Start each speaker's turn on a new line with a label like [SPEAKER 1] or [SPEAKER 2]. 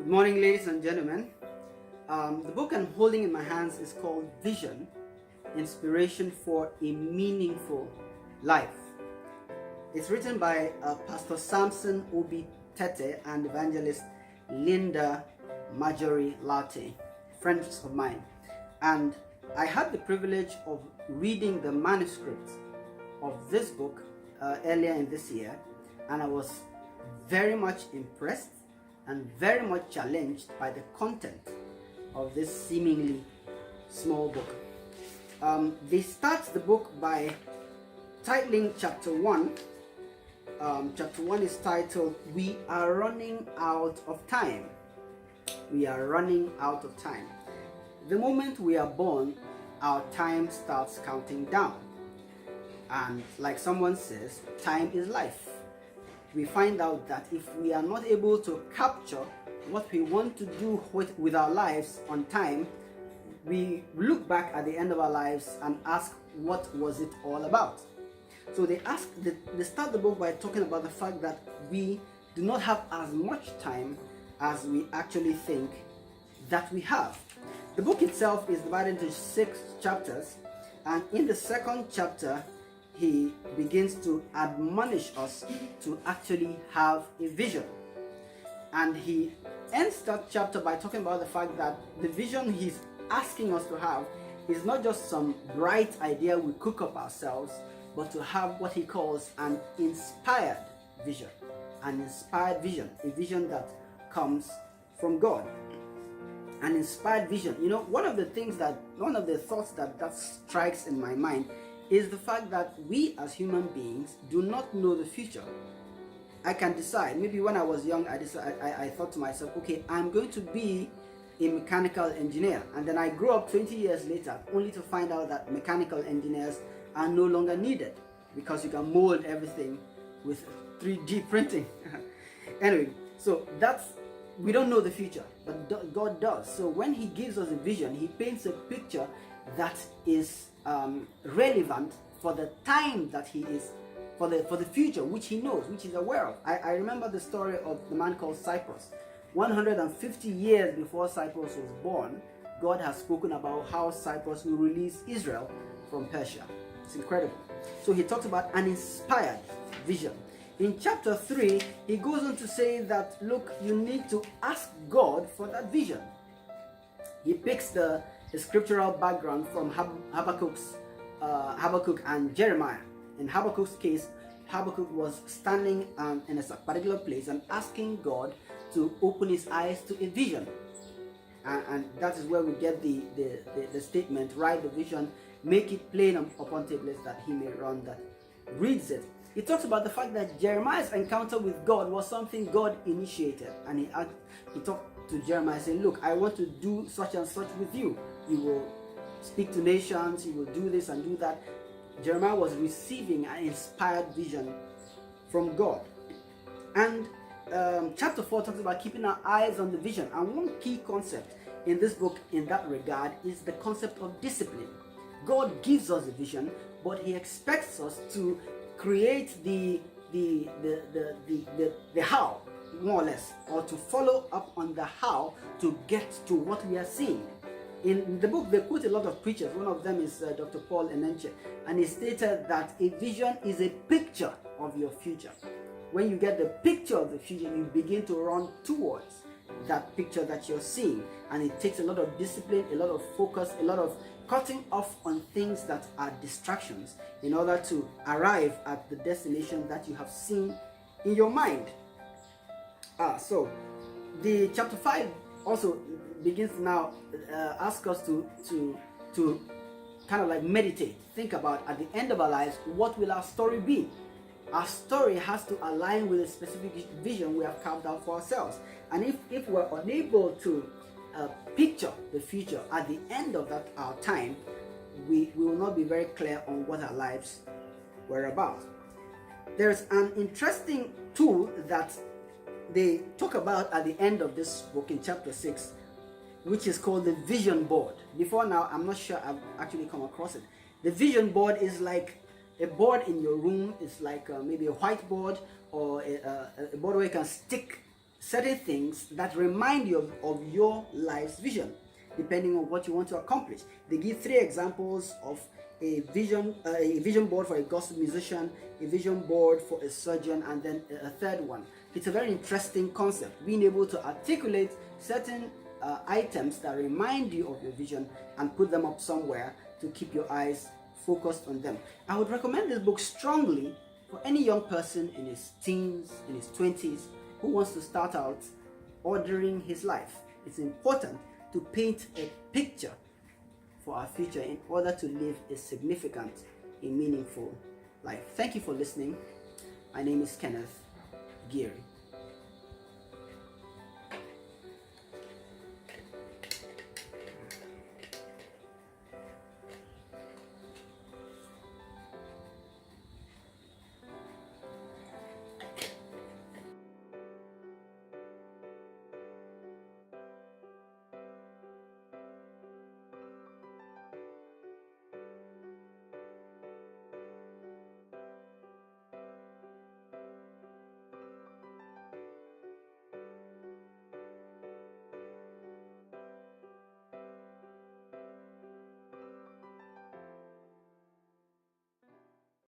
[SPEAKER 1] Good morning, ladies and gentlemen. The book I'm holding in my hands is called Vision, Inspiration for a Meaningful Life. It's written by Pastor Sampson, O.B.Tetteh, and evangelist Linda Majorie Lartey, friends of mine. And I had the privilege of reading the manuscript of this book earlier in this year, and I was very much impressed and very much challenged by the content of this seemingly small book. They start the book by titling chapter 1. Chapter 1 is titled, We Are Running Out of Time. We are running out of time. The moment we are born, our time starts counting down. And like someone says, time is life. We find out that if we are not able to capture what we want to do with our lives on time, we look back at the end of our lives and ask, what was it all about? So they start the book by talking about the fact that we do not have as much time as we actually think that we have. The book itself is divided into 6 chapters, and in the second chapter, he begins to admonish us to actually have a vision. And he ends that chapter by talking about the fact that the vision he's asking us to have is not just some bright idea we cook up ourselves, but to have what he calls an inspired vision. An inspired vision, a vision that comes from God. An inspired vision. You know, one of the thoughts that strikes in my mind is the fact that we as human beings do not know the future. I can decide, maybe when I was young, I thought to myself, okay, I'm going to be a mechanical engineer. And then I grew up 20 years later, only to find out that mechanical engineers are no longer needed because you can mold everything with 3D printing. Anyway, so we don't know the future, but God does. So when he gives us a vision, he paints a picture that is relevant for the time that he is, for the future, which he knows, which he's aware of. I remember the story of the man called Cyprus. 150 years before Cyprus was born, God has spoken about how Cyprus will release Israel from Persia. It's incredible. So he talks about an inspired vision. In chapter 3, he goes on to say that, look, you need to ask God for that vision. He picks the scriptural background from Habakkuk and Jeremiah. In Habakkuk's case, Habakkuk was standing in a particular place and asking God to open his eyes to a vision. And that is where we get the statement, write the vision, make it plain upon tablets that he may run that reads it. He talks about the fact that Jeremiah's encounter with God was something God initiated. And he talked to Jeremiah saying, look, I want to do such and such with you. You will speak to nations, you will do this and do that. Jeremiah was receiving an inspired vision from God. And chapter 4 talks about keeping our eyes on the vision. And one key concept in this book in that regard is the concept of discipline. God gives us a vision, but he expects us to create the how, more or less, or to follow up on the how to get to what we are seeing. In the book, they quote a lot of preachers. One of them is Dr. Paul Enenche, and he stated that a vision is a picture of your future. When you get the picture of the future, you begin to run towards that picture that you're seeing, and it takes a lot of discipline, a lot of focus, a lot of cutting off on things that are distractions in order to arrive at the destination that you have seen in your mind. So the chapter 5 also begins to now ask us to kind of like meditate, think about at the end of our lives, what will our story be? Our story has to align with a specific vision we have carved out for ourselves. And if we're unable to picture the future at the end of our time, we will not be very clear on what our lives were about. There's an interesting tool that they talk about at the end of this book in chapter 6, which is called the vision board. Before now, I'm not sure I've actually come across it. The vision board is like a board in your room. It's like maybe a whiteboard or a board where you can stick certain things that remind you of your life's vision, depending on what you want to accomplish. They give 3 examples of a vision board for a gospel musician, a vision board for a surgeon, and then a third one. It's a very interesting concept, being able to articulate certain items that remind you of your vision and put them up somewhere to keep your eyes focused on them. I would recommend this book strongly for any young person in his teens, in his 20s, who wants to start out ordering his life. It's important to paint a picture for our future in order to live a significant, a meaningful life. Thank you for listening. My name is Kenneth Geary.